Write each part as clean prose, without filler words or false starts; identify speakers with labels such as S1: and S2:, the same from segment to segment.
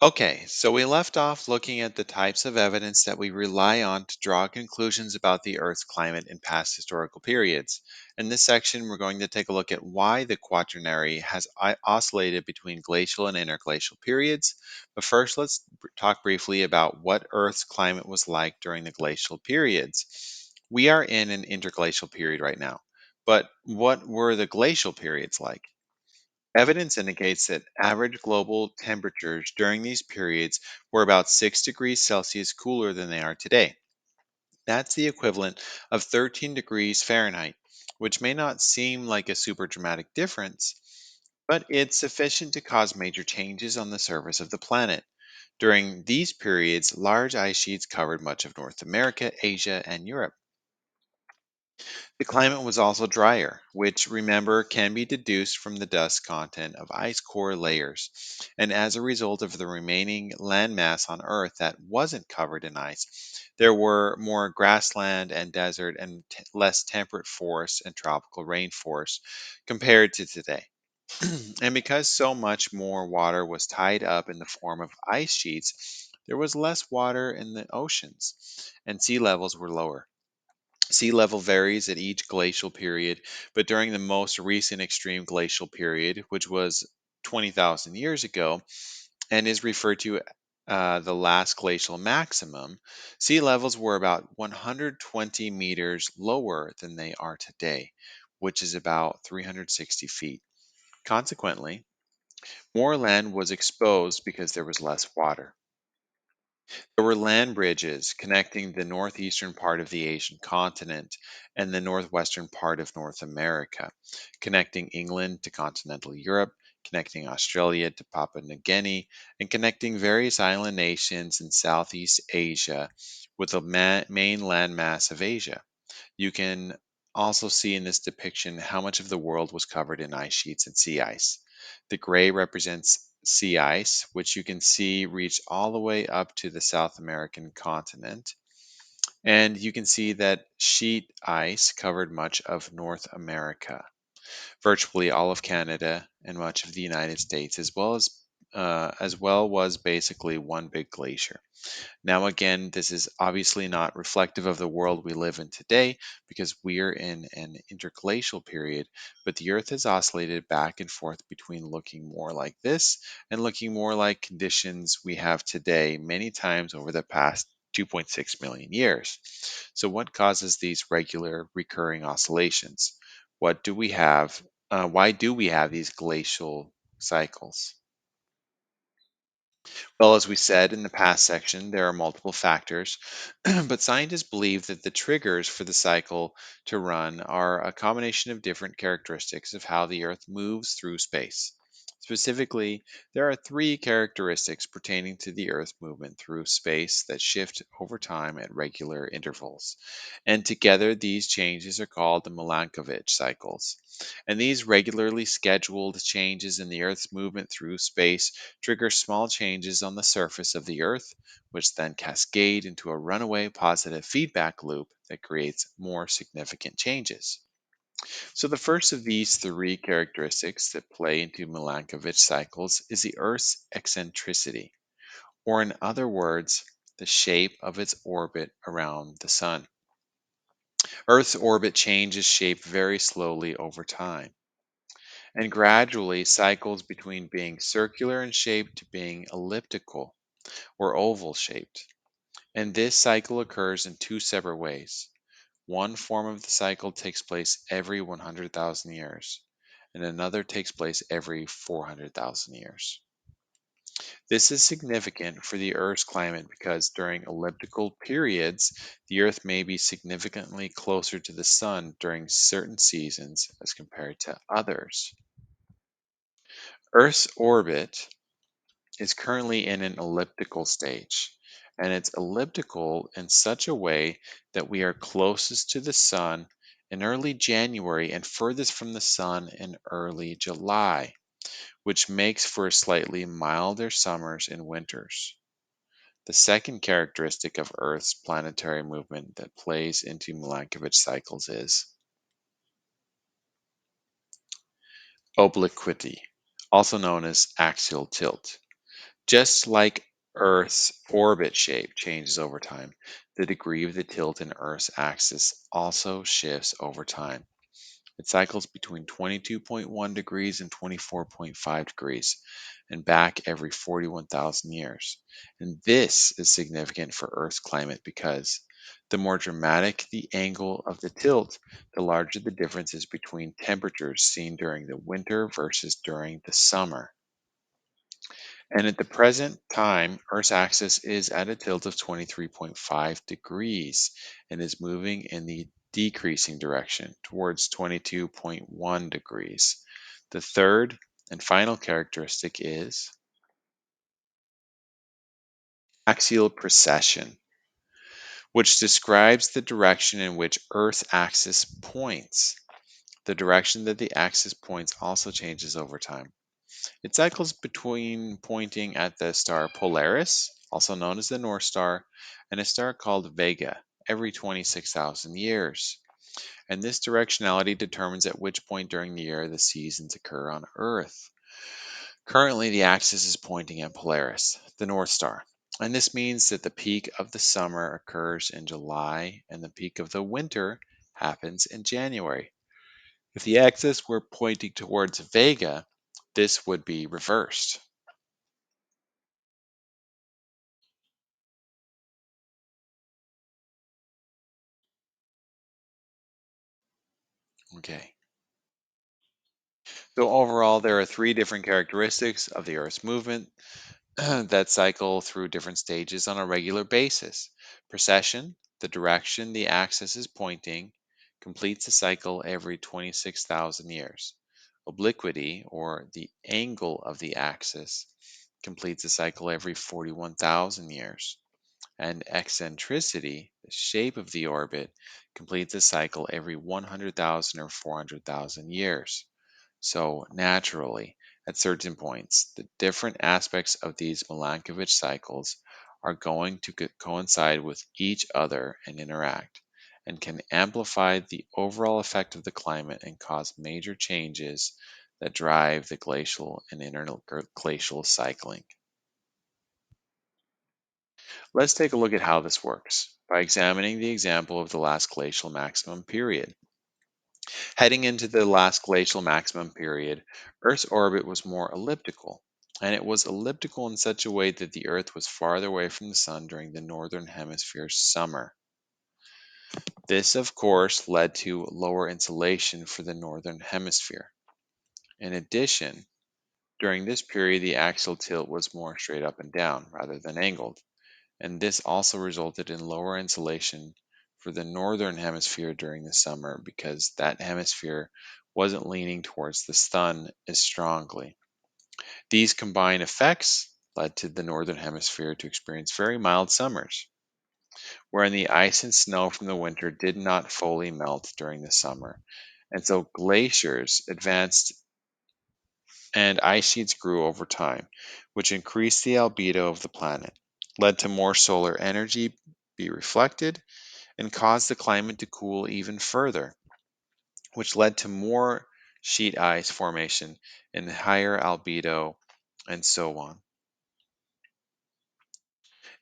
S1: Okay, so we left off looking at the types of evidence that we rely on to draw conclusions about the Earth's climate in past historical periods. In this section, we're going to take a look at why the Quaternary has oscillated between glacial and interglacial periods. But first, let's talk briefly about what Earth's climate was like during the glacial periods. We are in an interglacial period right now, but what were the glacial periods like? Evidence indicates that average global temperatures during these periods were about 6 degrees Celsius cooler than they are today. That's the equivalent of 13 degrees Fahrenheit, which may not seem like a super dramatic difference, but it's sufficient to cause major changes on the surface of the planet. During these periods, large ice sheets covered much of North America, Asia, and Europe. The climate was also drier, which, remember, can be deduced from the dust content of ice core layers. And as a result of the remaining landmass on Earth that wasn't covered in ice, there were more grassland and desert and less temperate forests and tropical rainforests compared to today. And because so much more water was tied up in the form of ice sheets, there was less water in the oceans, and sea levels were lower. Sea level varies at each glacial period, but during the most recent extreme glacial period, which was 20,000 years ago and is referred to the last glacial maximum, sea levels were about 120 meters lower than they are today, which is about 360 feet. Consequently, more land was exposed because there was less water. There were land bridges connecting the northeastern part of the Asian continent and the northwestern part of North America, connecting England to continental Europe, connecting Australia to Papua New Guinea, and connecting various island nations in Southeast Asia with the main landmass of Asia. You can also see in this depiction how much of the world was covered in ice sheets and sea ice. The gray represents sea ice, which you can see reached all the way up to the South American continent. And you can see that sheet ice covered much of North America, virtually all of Canada, and much of the United States, as well was basically one big glacier. Now, again, this is obviously not reflective of the world we live in today because we are in an interglacial period, but the Earth has oscillated back and forth between looking more like this and looking more like conditions we have today many times over the past 2.6 million years. So, what causes these regular recurring oscillations? What do we have? Why do we have these glacial cycles? Well, as we said in the past section, there are multiple factors, but scientists believe that the triggers for the cycle to run are a combination of different characteristics of how the Earth moves through space. Specifically, there are three characteristics pertaining to the Earth's movement through space that shift over time at regular intervals. And together, these changes are called the Milankovitch cycles. And these regularly scheduled changes in the Earth's movement through space trigger small changes on the surface of the Earth, which then cascade into a runaway positive feedback loop that creates more significant changes. So, the first of these three characteristics that play into Milankovitch cycles is the Earth's eccentricity, or in other words, the shape of its orbit around the Sun. Earth's orbit changes shape very slowly over time and gradually cycles between being circular in shape to being elliptical or oval shaped. And this cycle occurs in two separate ways. One form of the cycle takes place every 100,000 years, and another takes place every 400,000 years. This is significant for the Earth's climate because during elliptical periods, the Earth may be significantly closer to the Sun during certain seasons as compared to others. Earth's orbit is currently in an elliptical stage, and it's elliptical in such a way that we are closest to the sun in early January and furthest from the sun in early July, which makes for slightly milder summers and winters. The second characteristic of Earth's planetary movement that plays into Milankovitch cycles is obliquity, also known as axial tilt. Just like Earth's orbit shape changes over time, the degree of the tilt in Earth's axis also shifts over time. It cycles between 22.1 degrees and 24.5 degrees and back every 41,000 years. And this is significant for Earth's climate because the more dramatic the angle of the tilt, the larger the differences between temperatures seen during the winter versus during the summer. And at the present time, Earth's axis is at a tilt of 23.5 degrees and is moving in the decreasing direction towards 22.1 degrees. The third and final characteristic is axial precession, which describes the direction in which Earth's axis points. The direction that the axis points also changes over time. It cycles between pointing at the star Polaris, also known as the North Star, and a star called Vega every 26,000 years. And this directionality determines at which point during the year the seasons occur on Earth. Currently, the axis is pointing at Polaris, the North Star. And this means that the peak of the summer occurs in July and the peak of the winter happens in January. If the axis were pointing towards Vega, this would be reversed. Okay. So overall, there are three different characteristics of the Earth's movement that cycle through different stages on a regular basis. Precession, the direction the axis is pointing, completes a cycle every 26,000 years. Obliquity, or the angle of the axis, completes a cycle every 41,000 years. And eccentricity, the shape of the orbit, completes a cycle every 100,000 or 400,000 years. So, naturally, at certain points, the different aspects of these Milankovitch cycles are going to coincide with each other and interact, and can amplify the overall effect of the climate and cause major changes that drive the glacial and interglacial cycling. Let's take a look at how this works by examining the example of the last glacial maximum period. Heading into the last glacial maximum period, Earth's orbit was more elliptical, and it was elliptical in such a way that the Earth was farther away from the Sun during the northern hemisphere's summer. This, of course, led to lower insolation for the northern hemisphere. In addition, during this period, the axial tilt was more straight up and down rather than angled, and this also resulted in lower insolation for the northern hemisphere during the summer because that hemisphere wasn't leaning towards the sun as strongly. These combined effects led to the northern hemisphere to experience very mild summers, wherein the ice and snow from the winter did not fully melt during the summer. And so glaciers advanced and ice sheets grew over time, which increased the albedo of the planet, led to more solar energy be reflected, and caused the climate to cool even further, which led to more sheet ice formation and higher albedo, and so on.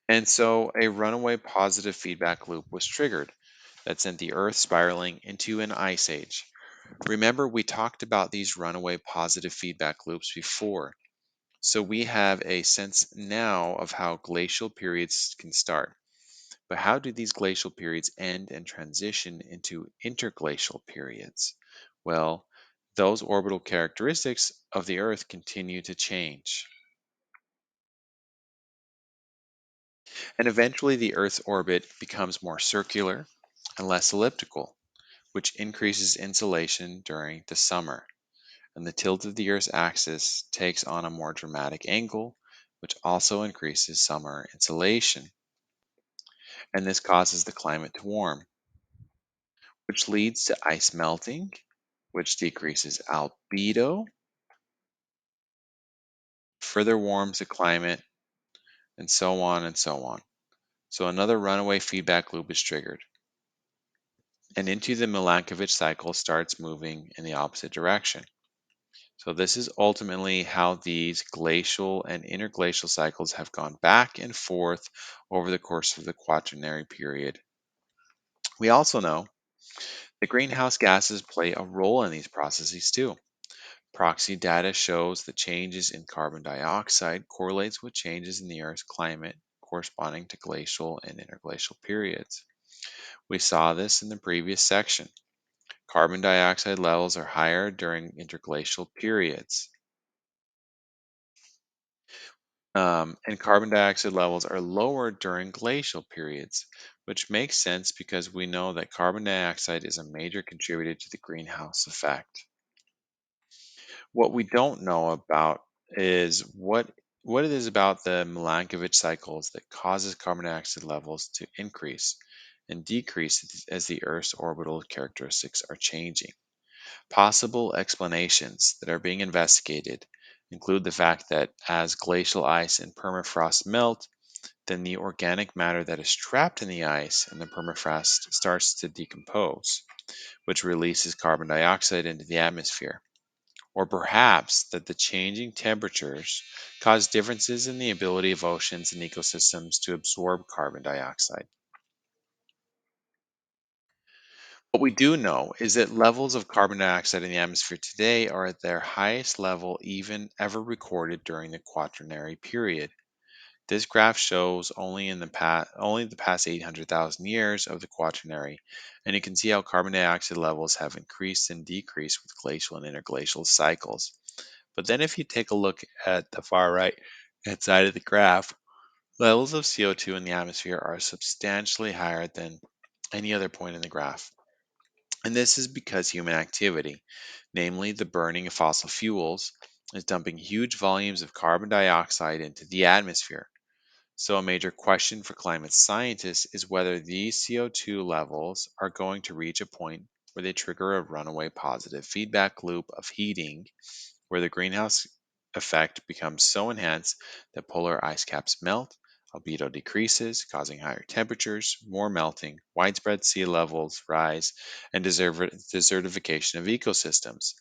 S1: And so a runaway positive feedback loop was triggered that sent the Earth spiraling into an ice age. Remember, we talked about these runaway positive feedback loops before. So we have a sense now of how glacial periods can start. But how do these glacial periods end and transition into interglacial periods? Well, those orbital characteristics of the Earth continue to change. And eventually, the Earth's orbit becomes more circular and less elliptical, which increases insolation during the summer. And the tilt of the Earth's axis takes on a more dramatic angle, which also increases summer insolation. And this causes the climate to warm, which leads to ice melting, which decreases albedo, further warms the climate, and so on and so on. So another runaway feedback loop is triggered, and into the Milankovitch cycle starts moving in the opposite direction. So, this is ultimately how these glacial and interglacial cycles have gone back and forth over the course of the Quaternary period. We also know that greenhouse gases play a role in these processes too. Proxy data shows that changes in carbon dioxide correlates with changes in the Earth's climate corresponding to glacial and interglacial periods. We saw this in the previous section. Carbon dioxide levels are higher during interglacial periods, and carbon dioxide levels are lower during glacial periods, which makes sense because we know that carbon dioxide is a major contributor to the greenhouse effect. What we don't know about is what it is about the Milankovitch cycles that causes carbon dioxide levels to increase and decrease as the Earth's orbital characteristics are changing. Possible explanations that are being investigated include the fact that as glacial ice and permafrost melt, then the organic matter that is trapped in the ice and the permafrost starts to decompose, which releases carbon dioxide into the atmosphere. Or perhaps that the changing temperatures cause differences in the ability of oceans and ecosystems to absorb carbon dioxide. What we do know is that levels of carbon dioxide in the atmosphere today are at their highest level even ever recorded during the Quaternary period. This graph shows only the past 800,000 years of the Quaternary, and you can see how carbon dioxide levels have increased and decreased with glacial and interglacial cycles. But then if you take a look at the far right hand side of the graph, levels of CO2 in the atmosphere are substantially higher than any other point in the graph. And this is because human activity, namely the burning of fossil fuels, is dumping huge volumes of carbon dioxide into the atmosphere. So, a major question for climate scientists is whether these CO2 levels are going to reach a point where they trigger a runaway positive feedback loop of heating where the greenhouse effect becomes so enhanced that polar ice caps melt, albedo decreases, causing higher temperatures, more melting, widespread sea levels rise, and desertification of ecosystems,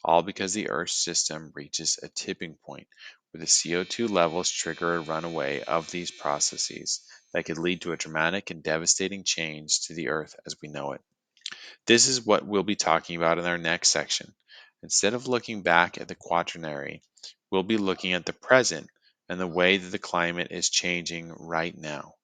S1: all because the Earth's system reaches a tipping point where the CO2 levels trigger a runaway of these processes that could lead to a dramatic and devastating change to the Earth as we know it. This is what we'll be talking about in our next section. Instead of looking back at the Quaternary, we'll be looking at the present and the way that the climate is changing right now.